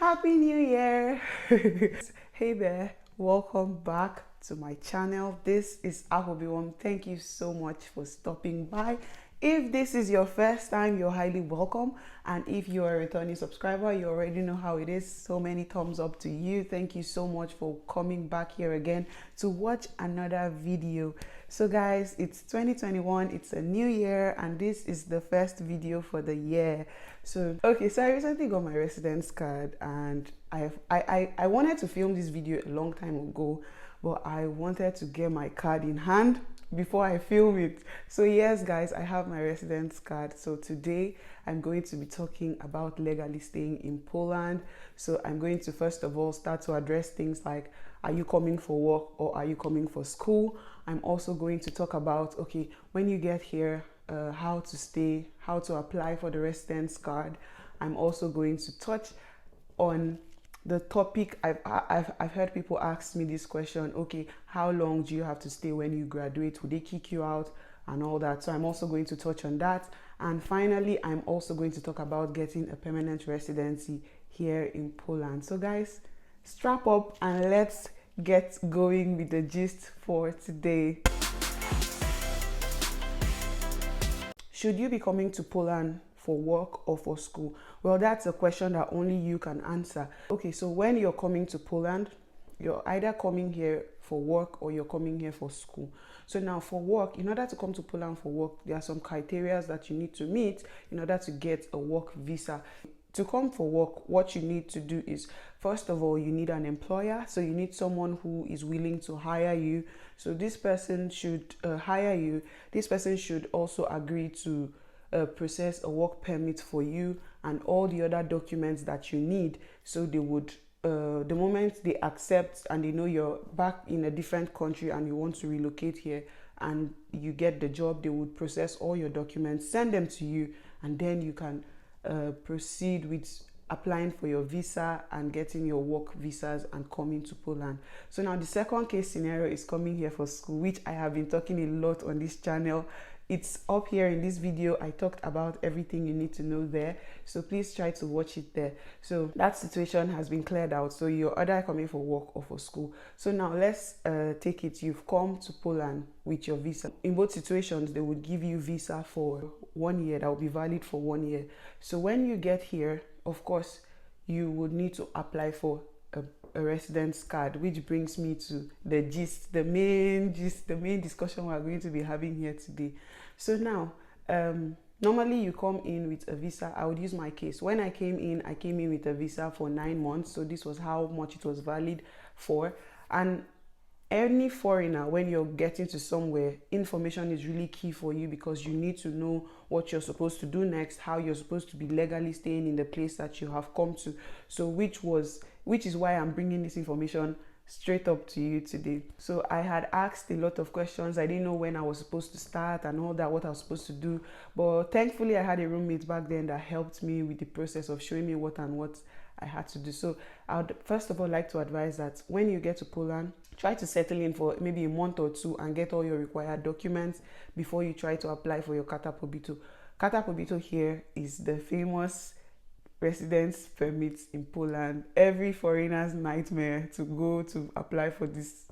Happy New Year! Hey there, welcome back to my channel. This is Awhobiwom. Thank you so much for stopping by. If this is your first time, you're highly welcome. And if you're a returning subscriber, you already know how it is. So many thumbs up to you. Thank you so much for coming back here again to watch another video. So guys, it's 2021, it's a new year, and this is the first video for the year. So I recently got my residence card, and I wanted to film this video a long time ago, but I wanted to get my card in hand before I film it. So yes guys, I have my residence card. So today I'm going to be talking about legally staying in Poland. So I'm going to first of all start to address things like, are you coming for work or are you coming for school? I'm also going to talk about, okay, when you get here, how to stay, how to apply for the residence card. I'm also going to touch on the topic. I've heard people ask me this question, okay, how long do you have to stay when you graduate? Will they kick you out and all that? So I'm also going to touch on that. And finally, I'm also going to talk about getting a permanent residency here in Poland. So guys, strap up and let's get going with the gist for today. Should you be coming to Poland for work or for school? Well, that's a question that only you can answer. Okay, so when you're coming to Poland, you're either coming here for work or you're coming here for school. So now for work, in order to come to Poland for work, there are some criteria that you need to meet in order to get a work visa. To come for work, what you need to do is, first of all, you need an employer. So you need someone who is willing to hire you. So this person should hire you. This person should also agree to process a work permit for you and all the other documents that you need. So they would, the moment they accept and they know you're back in a different country and you want to relocate here and you get the job, they would process all your documents, send them to you, and then you can proceed with applying for your visa and getting your work visas and coming to Poland. So now the second case scenario is coming here for school, which I have been talking a lot on this channel. It's up here in this video. I talked about everything you need to know there, so please try to watch it there. So that situation has been cleared out. So you're either coming for work or for school. So now let's take it. You've come to Poland with your visa. In both situations, they would give you visa for 1 year that will be valid for 1 year. So when you get here, of course, you would need to apply for a residence card, which brings me to the gist, the main discussion we're going to be having here today. So now, normally you come in with a visa. I would use my case. When I came in with a visa for 9 months. So this was how much it was valid for. And any foreigner, when you're getting to somewhere, information is really key for you because you need to know what you're supposed to do next, how you're supposed to be legally staying in the place that you have come to. So which is why I'm bringing this information straight up to you today. So I had asked a lot of questions. I didn't know when I was supposed to start and all that, what I was supposed to do. But thankfully, I had a roommate back then that helped me with the process of showing me what I had to do. So I would first of all like to advise that when you get to Poland, try to settle in for maybe a month or two and get all your required documents before you try to apply for your Karta Pobytu. Karta Pobytu here is the famous residence permits in Poland. Every foreigner's nightmare to go to apply for this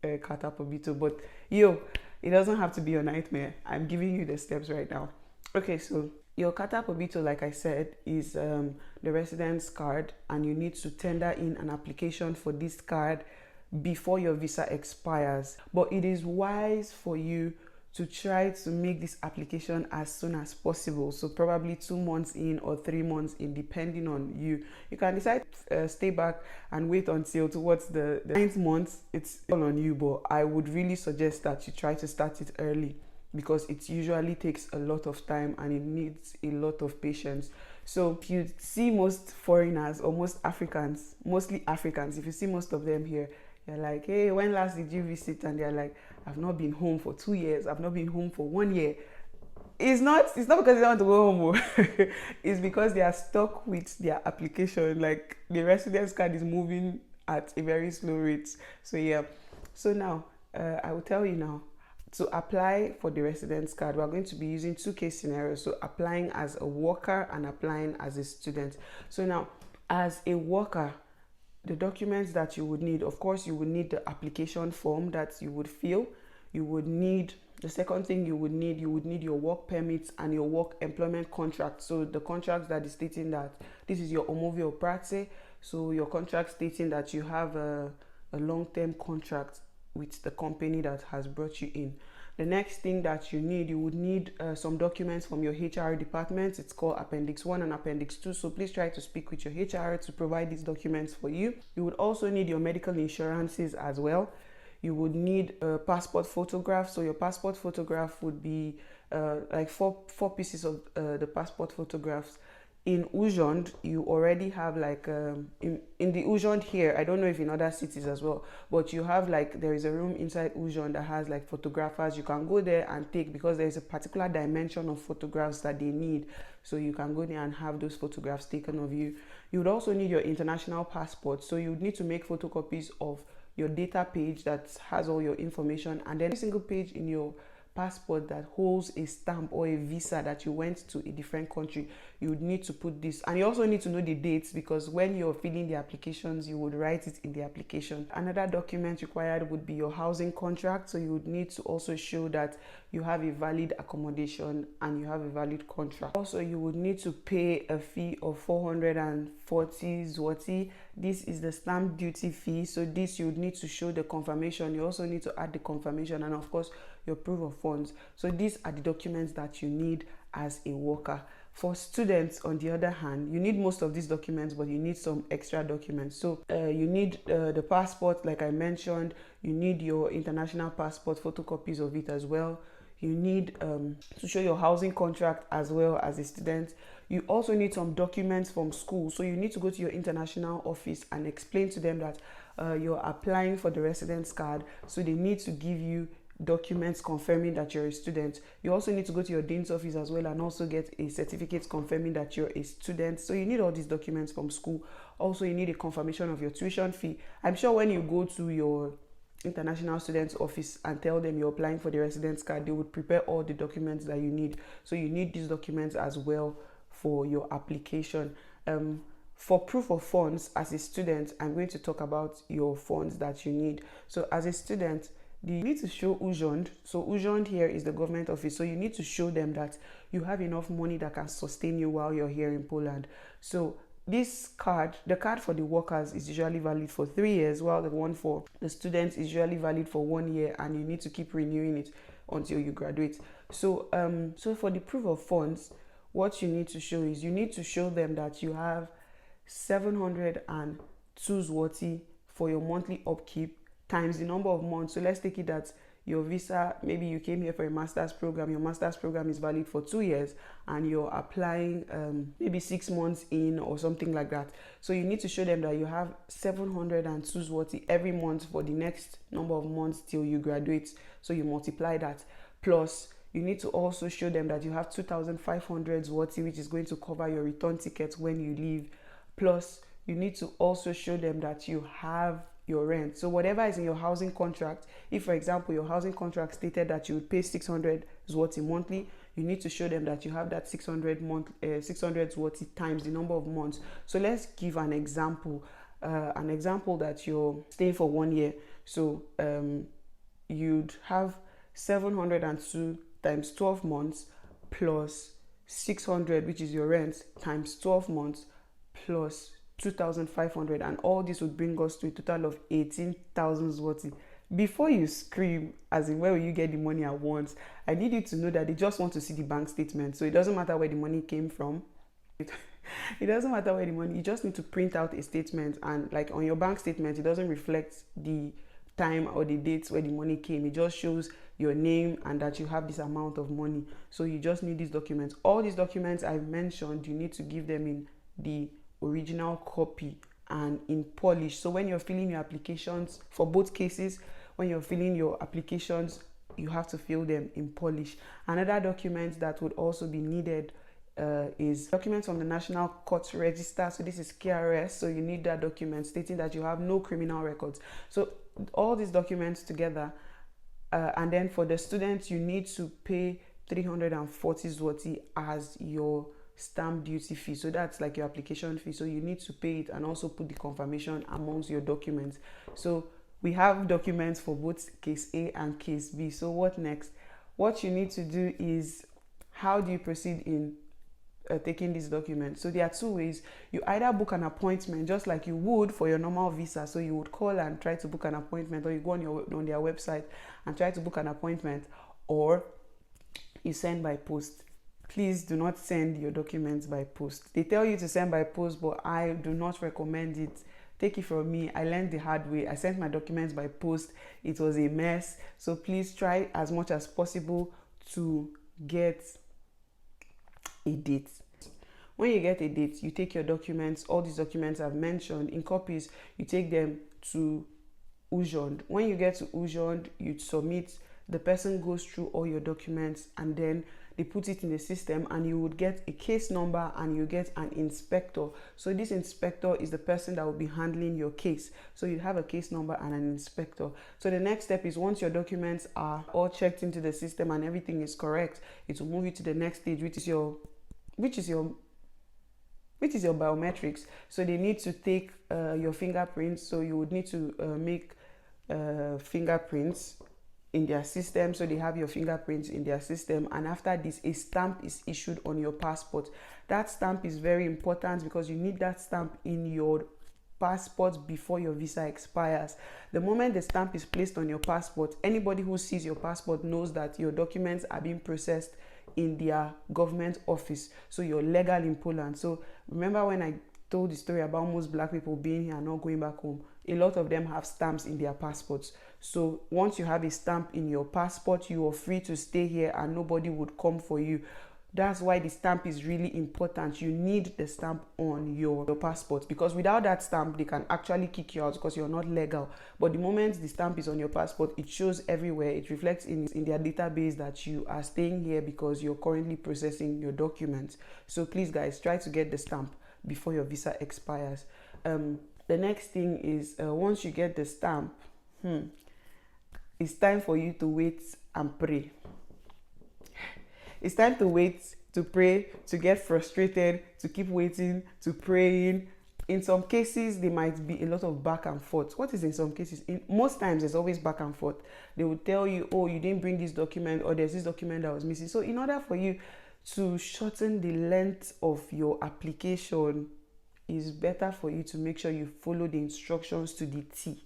Karta Pobytu. But it doesn't have to be a nightmare. I'm giving you the steps right now. Okay, so your Karta Pobytu, like I said, is the residence card, and you need to tender in an application for this card before your visa expires. But it is wise for you to try to make this application as soon as possible. So probably 2 months in or 3 months in, depending on you. You can decide to stay back and wait until towards the 9th month. It's all on you, but I would really suggest that you try to start it early because it usually takes a lot of time and it needs a lot of patience. So if you see most foreigners or most Africans, mostly Africans, if you see most of them here, you're like, hey, when last did you visit? And they're like, I've not been home for 2 years. I've not been home for 1 year. It's not because they don't want to go home. It's because they are stuck with their application. Like the residence card is moving at a very slow rate. So yeah. So now, I will tell you now, to apply for the residence card, we're going to be using 2 case scenarios. So applying as a worker and applying as a student. So now, As a worker, the documents that you would need, of course, you would need the application form that you would fill. You would need, the second thing you would need your work permits and your work employment contract. So the contract that is stating that this is your Awhobiwom. So your contract stating that you have a long-term contract with the company that has brought you in. The next thing that you would need some documents from your HR department. It's called Appendix 1 and Appendix 2. So please try to speak with your HR to provide these documents for you. You would also need your medical insurances as well. You would need a passport photograph. So your passport photograph would be like four pieces of the passport photographs. In Ujond, you already have like in the Ujond here, I don't know if in other cities as well, but you have like, there is a room inside Ujond that has like photographers. You can go there and take, because there is a particular dimension of photographs that they need, so you can go there and have those photographs taken of you. You would also need your international passport, so you would need to make photocopies of your data page that has all your information, and then every single page in your passport that holds a stamp or a visa that you went to a different country. You would need to put this, and you also need to know the dates, because when you're filling the applications, you would write it in the application. Another document required would be your housing contract. So you would need to also show that you have a valid accommodation and you have a valid contract. Also, you would need to pay a fee of 440 zloty. This is the stamp duty fee. So this, you would need to show the confirmation. You also need to add the confirmation, and of course your proof of funds. So these are the documents that you need as a worker. For students, on the other hand, you need most of these documents, but you need some extra documents. So you need the passport, like I mentioned. You need your international passport, photocopies of it as well. You need to show your housing contract as well as a student. You also need some documents from school. So you need to go to your international office and explain to them that you're applying for the residence card. So they need to give you documents confirming that you're a student. You also need to go to your dean's office as well and also get a certificate confirming that you're a student. So you need all these documents from school. Also, you need a confirmation of your tuition fee. I'm sure when you go to your international students office and tell them you're applying for the residence card, they would prepare all the documents that you need. So you need these documents as well for your application. For proof of funds, as a student, I'm going to talk about your funds that you need. So as a student, you need to show Ujond. So Ujond here is the government office. So you need to show them that you have enough money that can sustain you while you're here in Poland. So this card, the card for the workers, is usually valid for 3 years, while the one for the students is usually valid for 1 year, and you need to keep renewing it until you graduate. So so for the proof of funds, what you need to show is, you need to show them that you have 702 zloty for your monthly upkeep times the number of months. So let's take it that your visa, maybe you came here for a master's program, your master's program is valid for 2 years, and you're applying maybe 6 months in or something like that. So you need to show them that you have 702 zloty every month for the next number of months till you graduate. So you multiply that. Plus, you need to also show them that you have 2,500 zloty, which is going to cover your return ticket when you leave. Plus, you need to also show them that you have your rent. So whatever is in your housing contract, if for example your housing contract stated that you would pay 600 zloty monthly, you need to show them that you have that 600 zloty times the number of months. So let's give an example that you're staying for 1 year. So you'd have 702 times 12 months plus 600, which is your rent, times 12 months plus 2,500, and all this would bring us to a total of 18,000 zloty. Before you scream, as in where will you get the money at once, I need you to know that they just want to see the bank statement. So it doesn't matter where the money came from. It doesn't matter where the money, you just need to print out a statement, and like on your bank statement, it doesn't reflect the time or the dates where the money came. It just shows your name and that you have this amount of money. So you just need these documents. All these documents I've mentioned, you need to give them in the original copy and in Polish. So when you're filling your applications, for both cases, when you're filling your applications, you have to fill them in Polish. Another document that would also be needed is documents from the National Court Register. So this is KRS. So you need that document stating that you have no criminal records. So all these documents together, and then for the students, you need to pay 340 zloty as your stamp duty fee. So that's like your application fee. So you need to pay it and also put the confirmation amongst your documents. So we have documents for both case A and case B. So what next? What you need to do is, how do you proceed in taking these documents? So there are two ways. You either book an appointment just like you would for your normal visa. So you would call and try to book an appointment, or you go on their website and try to book an appointment, or you send by post. Please do not send your documents by post. They tell you to send by post, but I do not recommend it. Take it from me, I learned the hard way. I sent my documents by post. It was a mess. So please try as much as possible to get a date. When you get a date, you take your documents, all these documents I've mentioned in copies, you take them to Ujond. When you get to Ujond, you submit, the person goes through all your documents, and then they put it in the system, and you would get a case number and you get an inspector. So this inspector is the person that will be handling your case. So you have a case number and an inspector. So the next step is, once your documents are all checked into the system and everything is correct, it will move you to the next stage, which is your biometrics. So they need to take your fingerprints. So you would need to make fingerprints in their system. So they have your fingerprints in their system, and after this, a stamp is issued on your passport. That stamp is very important because you need that stamp in your passport before your visa expires. The moment the stamp is placed on your passport, anybody who sees your passport knows that your documents are being processed in their government office, so you're legal in Poland. So remember when I told the story about most black people being here and not going back home? A lot of them have stamps in their passports. So once you have a stamp in your passport, you are free to stay here and nobody would come for you. That's why the stamp is really important. You need the stamp on your passport, because without that stamp, they can actually kick you out because you're not legal. But the moment the stamp is on your passport, it shows everywhere. It reflects in their database that you are staying here because you're currently processing your documents. So please, guys, try to get the stamp before your visa expires. The next thing is, once you get the stamp, it's time for you to wait and pray. It's time to wait, to pray, to get frustrated, to keep waiting, to praying. In some cases, there might be a lot of back and forth. What is in some cases? Most times, there's always back and forth. They will tell you, oh, you didn't bring this document, or there's this document that was missing. So in order for you to shorten the length of your application, it's better for you to make sure you follow the instructions to the T.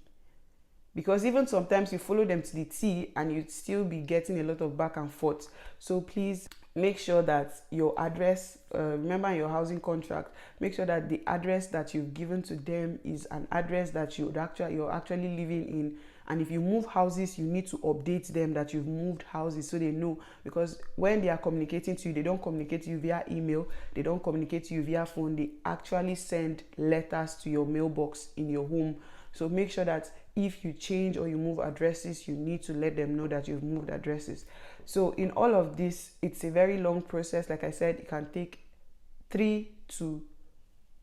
Because even sometimes you follow them to the T and you'd still be getting a lot of back and forth. So please make sure that your address, remember your housing contract, make sure that the address that you've given to them is an address that you're actually living in. And if you move houses, you need to update them that you've moved houses so they know. Because when they are communicating to you, they don't communicate to you via email, they don't communicate to you via phone, they actually send letters to your mailbox in your home. So make sure that if you change or you move addresses, you need to let them know that you've moved addresses. So in all of this, it's a very long process. Like I said, it can take 3 to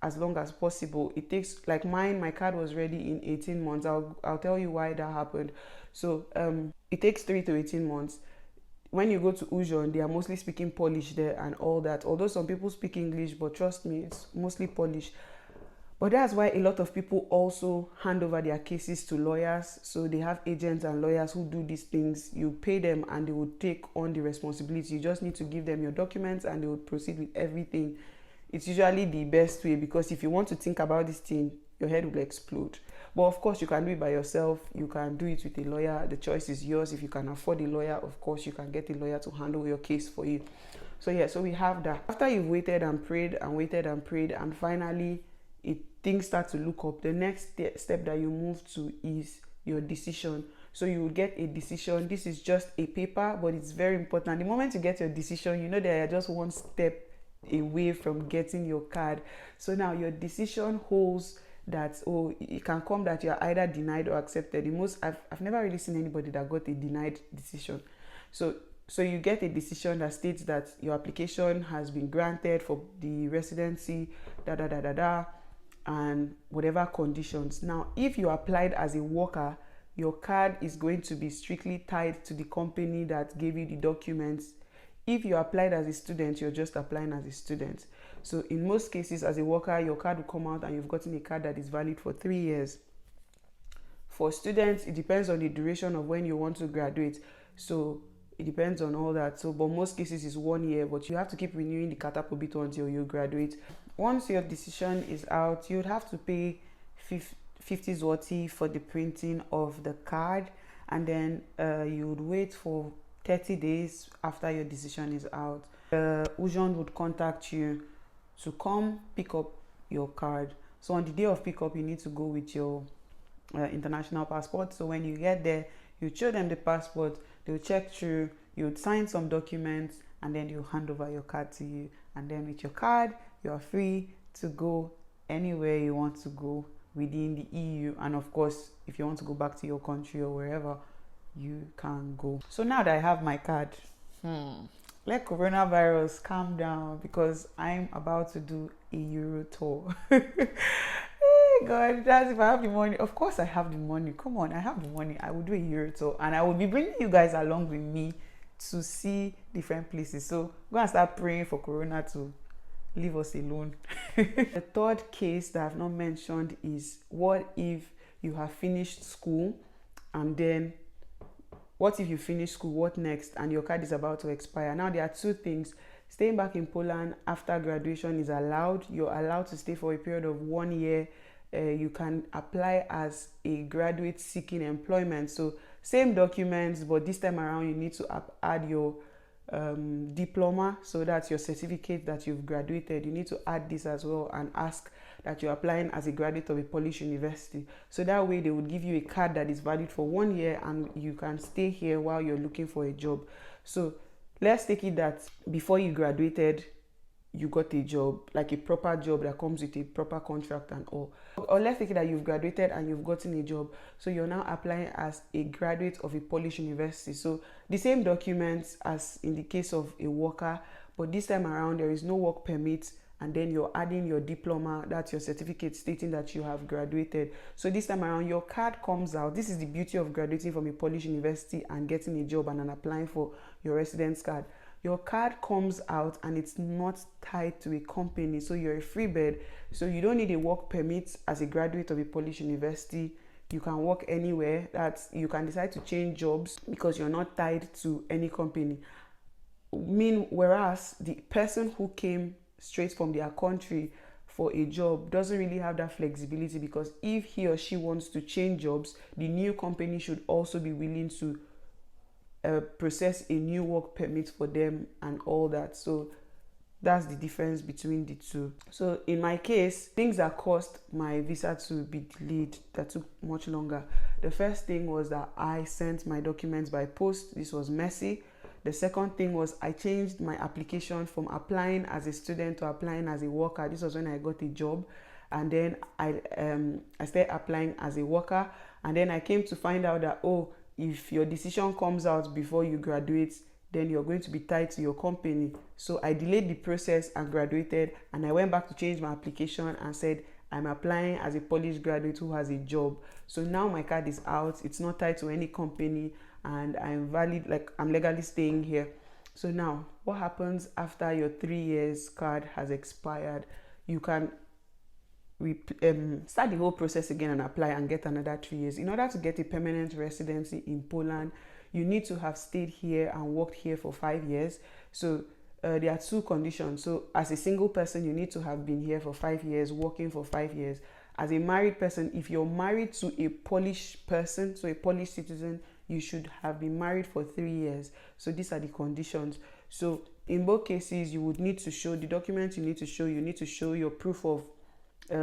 as long as possible. It takes, like mine, my card was ready in 18 months. I'll tell you why that happened. So it takes 3 to 18 months. When you go to Ujond, they are mostly speaking Polish there and all that. Although some people speak English, but trust me, it's mostly Polish. But that's why a lot of people also hand over their cases to lawyers. So they have agents and lawyers who do these things. You pay them and they will take on the responsibility. You just need to give them your documents and they will proceed with everything. It's usually the best way, because if you want to think about this thing, your head will explode. But of course, you can do it by yourself. You can do it with a lawyer. The choice is yours. If you can afford a lawyer, of course, you can get a lawyer to handle your case for you. So yeah, so we have that. After you've waited and prayed and waited and prayed, and finally things start to look up, the next step that you move to is your decision. So you will get a decision. This is just a paper, but it's very important. The moment you get your decision, you know that you're just one step away from getting your card. So now your decision holds that, oh, it can come that you're either denied or accepted. I've never really seen anybody that got a denied decision. So you get a decision that states that your application has been granted for the residency, and whatever conditions. Now, if you applied as a worker, your card is going to be strictly tied to the company that gave you the documents. If you applied as a student, you're just applying as a student. So in most cases, as a worker, your card will come out and you've gotten a card that is valid for 3 years. For students, it depends on the duration of when you want to graduate. So it depends on all that. So, but most cases is 1 year, but you have to keep renewing the catapobito until you graduate. Once your decision is out, you'd have to pay 50 zloty for the printing of the card, and then you would wait for 30 days after your decision is out. The urgent would contact you to come pick up your card. So on the day of pickup, you need to go with your international passport. So when you get there, you show them the passport, they'll check through, you'll sign some documents, and then you'll hand over your card to you. And then with your card, you are free to go anywhere you want to go within the EU. And of course, if you want to go back to your country or wherever, you can go. So now that I have my card, let coronavirus calm down, because I'm about to do a Euro tour. Hey God, that's if I have the money. Of course I have the money. Come on, I have the money. I will do a Euro tour, and I will be bringing you guys along with me to see different places. So go and start praying for Corona to leave us alone. The third case that I've not mentioned is, what if you have finished school, and then what if you finish school, what next, and your card is about to expire? Now there are two things. Staying back in Poland after graduation is allowed. You're allowed to stay for a period of 1 year. You can apply as a graduate seeking employment. So same documents, but this time around you need to add your diploma. So that's your certificate that you've graduated. You need to add this as well and ask that you're applying as a graduate of a Polish university. So that way they would give you a card that is valid for 1 year, and you can stay here while you're looking for a job. So let's take it that before you graduated, you got a job, like a proper job that comes with a proper contract and all. Or let's take it that you've graduated and you've gotten a job. So you're now applying as a graduate of a Polish university. So the same documents as in the case of a worker, but this time around there is no work permit, and then you're adding your diploma, that's your certificate stating that you have graduated. So this time around your card comes out. This is the beauty of graduating from a Polish university and getting a job and then applying for your residence card. Your card comes out and it's not tied to a company, so you're a free bird. So you don't need a work permit as a graduate of a Polish university. You can work anywhere. You can decide to change jobs because you're not tied to any company. Whereas the person who came straight from their country for a job doesn't really have that flexibility, because if he or she wants to change jobs, the new company should also be willing to process a new work permit for them and all that. So that's the difference between the two. So in my case, things that caused my visa to be delayed, that took much longer. The first thing was that I sent my documents by post. This was messy. The second thing was I changed my application from applying as a student to applying as a worker. This was when I got a job, and then I started applying as a worker, and then I came to find out that, oh, if your decision comes out before you graduate, then you're going to be tied to your company. So I delayed the process and graduated, and I went back to change my application and said I'm applying as a Polish graduate who has a job. So now my card is out, it's not tied to any company, and I'm valid, like I'm legally staying here. So now what happens after your 3 years card has expired? You can start the whole process again and apply and get another 3 years. In order to get a permanent residency in Poland, you need to have stayed here and worked here for 5 years. So there are two conditions. So as a single person, you need to have been here for 5 years, working for 5 years. As a married person, if you're married to a Polish person, so a Polish citizen, you should have been married for 3 years. So these are the conditions. So in both cases, you would need to show the documents you need to show your proof of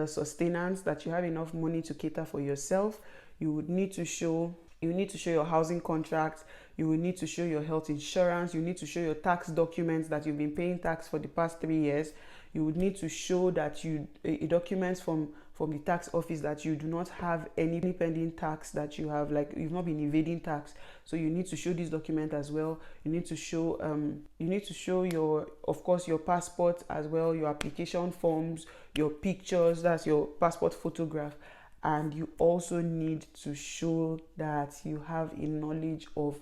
sustenance, that you have enough money to cater for yourself. You would need to show your housing contract. You will need to show your health insurance. You need to show your tax documents that you've been paying tax for the past 3 years. You would need to show that documents from the tax office that you do not have any pending tax, that you have, like, you've not been evading tax. So you need to show this document as well. You need to show your, of course, your passport as well, your application forms, your pictures, that's your passport photograph. And you also need to show that you have a knowledge of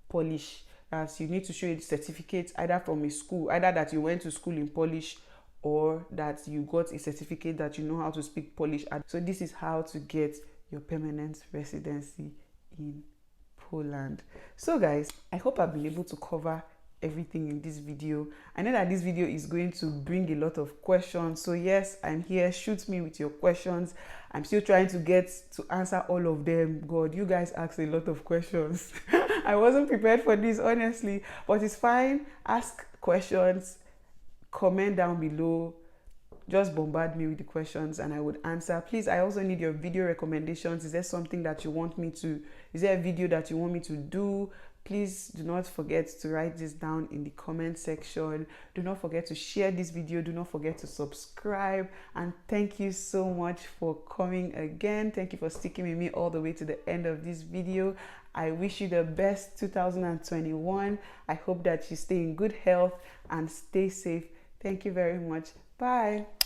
Polish as you need to show a certificate either from a school, either that you went to school in Polish or that you got a certificate that you know how to speak Polish. So this is how to get your permanent residency in Poland. So guys, I hope I've been able to cover everything in this video. I know that this video is going to bring a lot of questions, so yes, I'm here. Shoot me with your questions. I'm still trying to get to answer all of them. God, you guys asked a lot of questions. I wasn't prepared for this, honestly, but it's fine. Ask questions, comment down below, just bombard me with the questions and I would answer. Please, I also need your video recommendations. Is there something that you want me to, is there a video that you want me to do? Please do not forget to write this down in the comment section. Do not forget to share this video. Do not forget to subscribe. And thank you so much for coming again. Thank you for sticking with me all the way to the end of this video. I wish you the best 2021. I hope that you stay in good health and stay safe. Thank you very much. Bye.